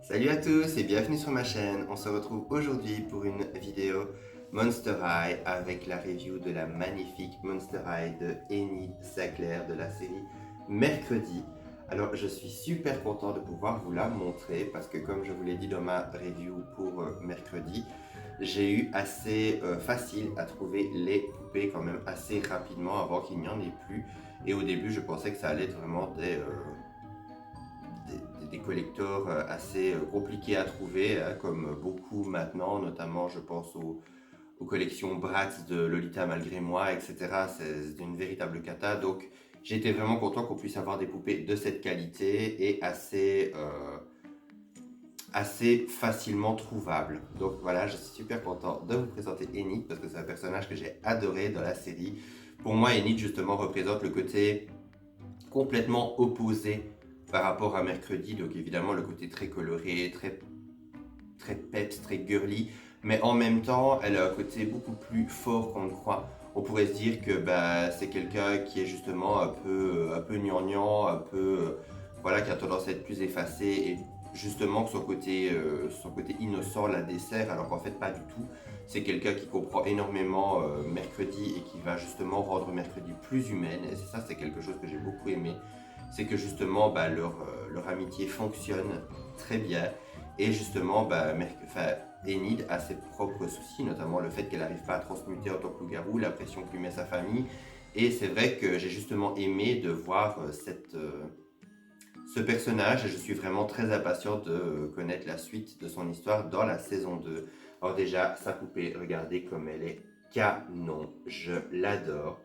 Salut à tous et bienvenue sur ma chaîne. On se retrouve aujourd'hui pour une vidéo Monster High avec la review de la magnifique Monster High de Enid Sackler de la série Mercredi. Alors je suis super content de pouvoir vous la montrer parce que comme je vous l'ai dit dans ma review pour Mercredi, j'ai eu assez facile à trouver les poupées quand même assez rapidement avant qu'il n'y en ait plus. Et au début je pensais que ça allait être vraiment des collectors assez compliqués à trouver, hein, comme beaucoup maintenant, notamment je pense aux collections Bratz de Lolita Malgré Moi, etc. C'est une véritable cata, donc j'étais vraiment content qu'on puisse avoir des poupées de cette qualité et assez facilement trouvables. Donc voilà, je suis super content de vous présenter Enid parce que c'est un personnage que j'ai adoré dans la série. Pour moi, Enid justement représente le côté complètement opposé par rapport à Mercredi, donc évidemment le côté très coloré, très peps, très girly, mais en même temps elle a un côté beaucoup plus fort qu'on le croit. On pourrait se dire que c'est quelqu'un qui est justement un peu gnangnan, un peu voilà, qui a tendance à être plus effacé et justement que son côté innocent la dessert, alors qu'en fait pas du tout. C'est quelqu'un qui comprend énormément Mercredi et qui va justement rendre Mercredi plus humaine. Et ça, c'est quelque chose que j'ai beaucoup aimé. C'est que justement leur amitié fonctionne très bien. Et justement, Enid a ses propres soucis, notamment le fait qu'elle n'arrive pas à transmuter en tant que loup-garou, la pression que lui met sa famille. Et c'est vrai que j'ai justement aimé de voir ce personnage et je suis vraiment très impatient de connaître la suite de son histoire dans la saison 2. Alors déjà, sa poupée, regardez comme elle est canon, je l'adore.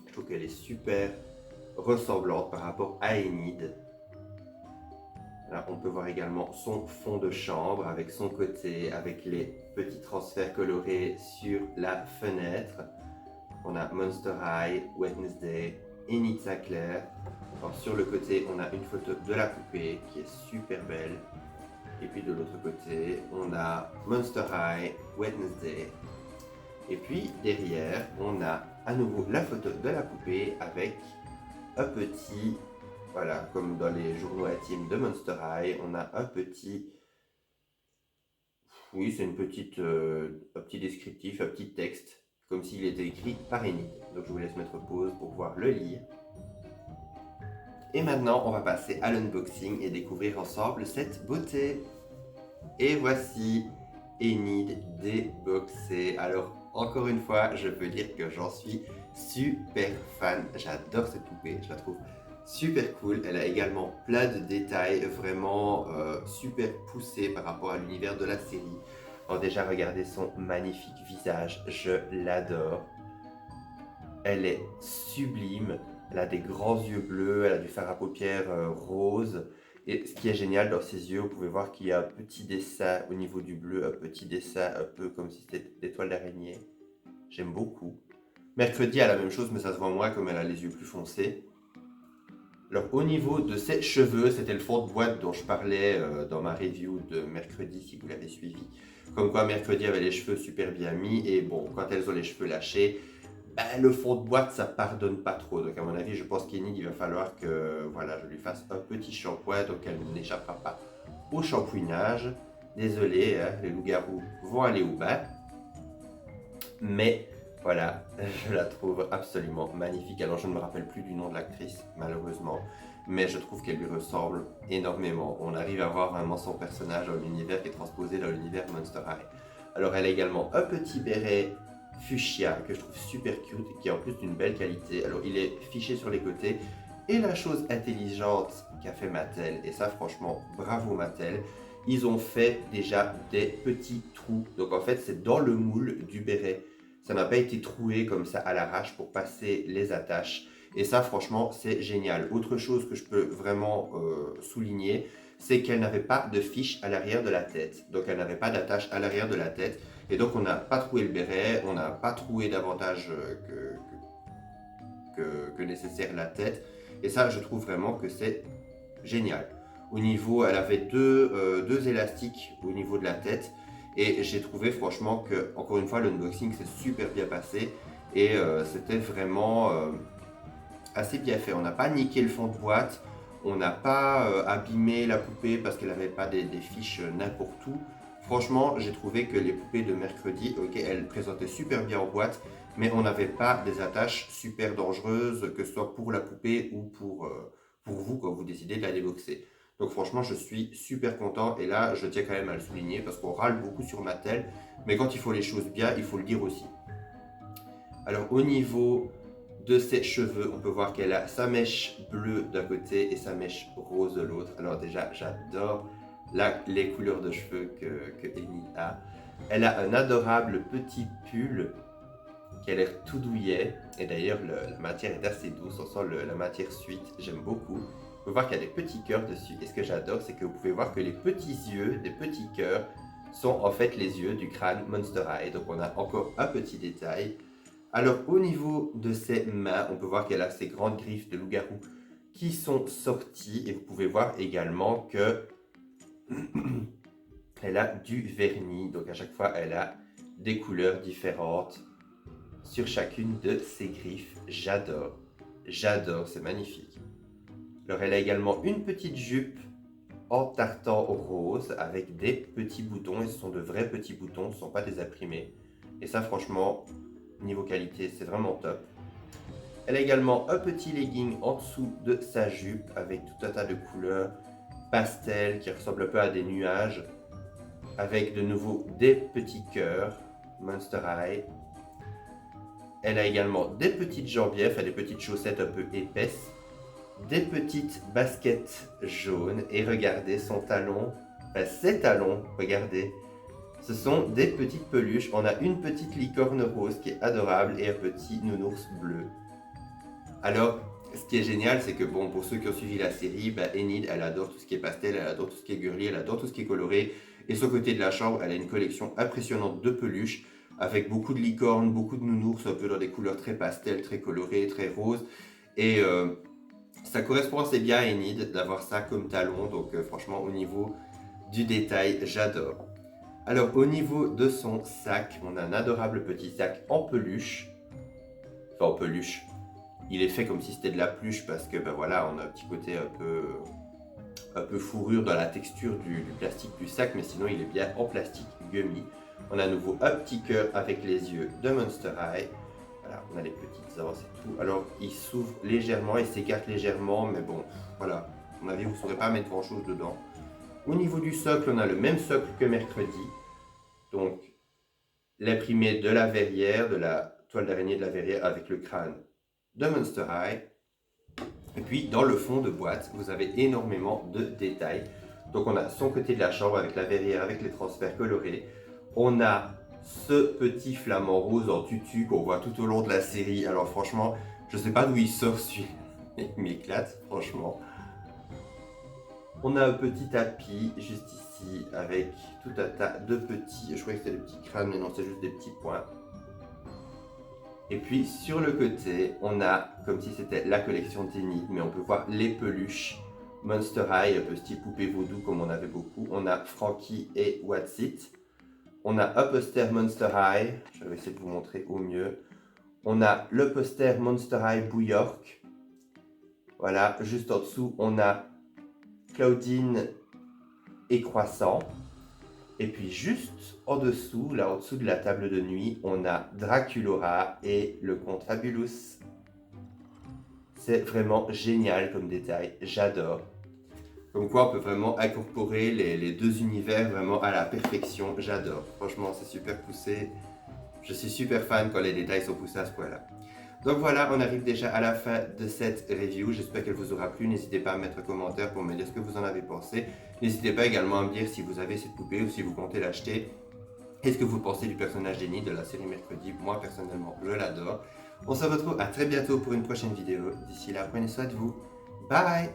Je trouve qu'elle est super ressemblante par rapport à Enid. Là, on peut voir également son fond de chambre avec son côté, avec les petits transferts colorés sur la fenêtre. On a Monster High, Wednesday, Enid Sackler. Alors, sur le côté, on a une photo de la poupée qui est super belle. Et puis de l'autre côté, on a Monster High, Wednesday. Et puis derrière, on a à nouveau la photo de la poupée avec un petit, voilà, comme dans les journaux intimes de Monster High, on a un petit, oui, c'est un petit descriptif, un petit texte, comme s'il était écrit par Enid. Donc je vous laisse mettre pause pour pouvoir le lire. Et maintenant, on va passer à l'unboxing et découvrir ensemble cette beauté. Et voici Enid déboxée. Alors, encore une fois, je peux dire que j'en suis super fan. J'adore cette poupée, je la trouve super cool. Elle a également plein de détails vraiment super poussés par rapport à l'univers de la série. Alors déjà, regardez son magnifique visage, je l'adore. Elle est sublime, elle a des grands yeux bleus, elle a du fard à paupières rose. Et ce qui est génial dans ses yeux, vous pouvez voir qu'il y a un petit dessin au niveau du bleu, un petit dessin un peu comme si c'était des toiles d'araignée. J'aime beaucoup. Mercredi a la même chose, mais ça se voit moins comme elle a les yeux plus foncés. Alors au niveau de ses cheveux, c'était le fond de boîte dont je parlais dans ma review de mercredi si vous l'avez suivi. Comme quoi mercredi avait les cheveux super bien mis et bon, quand elles ont les cheveux lâchés, le fond de boîte ça pardonne pas trop. Donc à mon avis, je pense qu'Enid, il va falloir que voilà, je lui fasse un petit shampoing donc elle n'échappera pas au shampouinage. Désolé, hein, les loups-garous vont aller au bain. Mais voilà, je la trouve absolument magnifique. Alors je ne me rappelle plus du nom de l'actrice, malheureusement, mais je trouve qu'elle lui ressemble énormément. On arrive à voir vraiment son personnage dans l'univers qui est transposé dans l'univers Monster High. Alors elle a également un petit béret fuchsia que je trouve super cute et qui est en plus d'une belle qualité. Alors il est fiché sur les côtés. Et la chose intelligente qu'a fait Mattel, et ça franchement bravo Mattel, ils ont fait déjà des petits trous. Donc en fait c'est dans le moule du béret. Ça n'a pas été troué comme ça à l'arrache pour passer les attaches. Et ça franchement c'est génial. Autre chose que je peux vraiment souligner, c'est qu'elle n'avait pas de fiche à l'arrière de la tête. Donc elle n'avait pas d'attache à l'arrière de la tête. Et donc on n'a pas troué le béret, on n'a pas troué davantage que nécessaire la tête. Et ça, je trouve vraiment que c'est génial. Au niveau, elle avait deux élastiques au niveau de la tête. Et j'ai trouvé franchement que, encore une fois, l'unboxing s'est super bien passé. Et c'était vraiment assez bien fait. On n'a pas niqué le fond de boîte. On n'a pas abîmé la poupée parce qu'elle n'avait pas des fiches n'importe où. Franchement, j'ai trouvé que les poupées de mercredi, ok, elles présentaient super bien en boîte, mais on n'avait pas des attaches super dangereuses, que ce soit pour la poupée ou pour vous quand vous décidez de la déboxer. Donc franchement, je suis super content et là, je tiens quand même à le souligner parce qu'on râle beaucoup sur Mattel, mais quand il faut les choses bien, il faut le dire aussi. Alors au niveau de ses cheveux, on peut voir qu'elle a sa mèche bleue d'un côté et sa mèche rose de l'autre. Alors déjà, j'adore les couleurs de cheveux que Amy a. Elle a un adorable petit pull qui a l'air tout douillet. Et d'ailleurs, la matière est assez douce. On sent la matière suite. J'aime beaucoup. On peut voir qu'il y a des petits cœurs dessus. Et ce que j'adore, c'est que vous pouvez voir que les petits yeux, des petits cœurs, sont en fait les yeux du crâne Monster High. Donc on a encore un petit détail. Alors au niveau de ses mains, on peut voir qu'elle a ses grandes griffes de loup-garou qui sont sorties. Et vous pouvez voir également que elle a du vernis. Donc à chaque fois, elle a des couleurs différentes sur chacune de ses griffes. J'adore. J'adore, c'est magnifique. Alors elle a également une petite jupe en tartan rose avec des petits boutons. Et ce sont de vrais petits boutons, ce ne sont pas des imprimés. Et ça franchement, niveau qualité, c'est vraiment top. Elle a également un petit legging en dessous de sa jupe avec tout un tas de couleurs pastel qui ressemblent un peu à des nuages. Avec de nouveau des petits cœurs Monster High. Elle a également des petites jambières, enfin des petites chaussettes un peu épaisses, des petites baskets jaunes et regardez son talon, enfin ses talons, regardez, ce sont des petites peluches. On a une petite licorne rose qui est adorable et un petit nounours bleu. Alors, ce qui est génial, c'est que bon, pour ceux qui ont suivi la série, Enid, elle adore tout ce qui est pastel, elle adore tout ce qui est girly, elle adore tout ce qui est coloré. Et son côté de la chambre, elle a une collection impressionnante de peluches avec beaucoup de licornes, beaucoup de nounours, un peu dans des couleurs très pastel, très colorées, très roses. Et ça correspond assez bien à Enid d'avoir ça comme talon. Donc franchement, au niveau du détail, j'adore. Alors au niveau de son sac, on a un adorable petit sac en peluche. Enfin en peluche. Il est fait comme si c'était de la pluche parce que voilà, on a un petit côté un peu fourrure dans la texture du plastique du sac, mais sinon il est bien en plastique gummy. On a à nouveau un petit cœur avec les yeux de Monster High. Voilà, on a les petites anses et tout. Alors il s'ouvre légèrement, il s'écarte légèrement, mais bon, voilà. À mon avis, vous ne saurez pas mettre grand chose dedans. Au niveau du socle, on a le même socle que mercredi. Donc l'imprimé de la verrière, de la toile d'araignée de la verrière avec le crâne de Monster High. Et puis dans le fond de boîte, vous avez énormément de détails. Donc on a son côté de la chambre avec la verrière, avec les transferts colorés. On a ce petit flamant rose en tutu qu'on voit tout au long de la série. Alors franchement, je sais pas d'où il sort celui-là. Il m'éclate, franchement. On a un petit tapis juste ici avec tout un tas de petits, je croyais que c'était des petits crânes, mais non, c'est juste des petits points. Et puis sur le côté, on a comme si c'était la collection d'Enid, mais on peut voir les peluches Monster High, un peu style poupée vaudou comme on avait beaucoup. On a Frankie et What's It. On a un poster Monster High, je vais essayer de vous montrer au mieux. On a le poster Monster High Boo York. Voilà, juste en dessous, on a Claudine et Croissant. Et puis juste en dessous, là en dessous de la table de nuit, on a Draculora et le Comte Fabulous. C'est vraiment génial comme détail, j'adore. Comme quoi on peut vraiment incorporer les deux univers vraiment à la perfection, j'adore. Franchement c'est super poussé, je suis super fan quand les détails sont poussés à ce point-là. Donc voilà, on arrive déjà à la fin de cette review. J'espère qu'elle vous aura plu. N'hésitez pas à mettre un commentaire pour me dire ce que vous en avez pensé. N'hésitez pas également à me dire si vous avez cette poupée ou si vous comptez l'acheter. Qu'est-ce que vous pensez du personnage d'Enid de la série Mercredi? Moi personnellement, je l'adore. On se retrouve à très bientôt pour une prochaine vidéo. D'ici là, prenez soin de vous. Bye!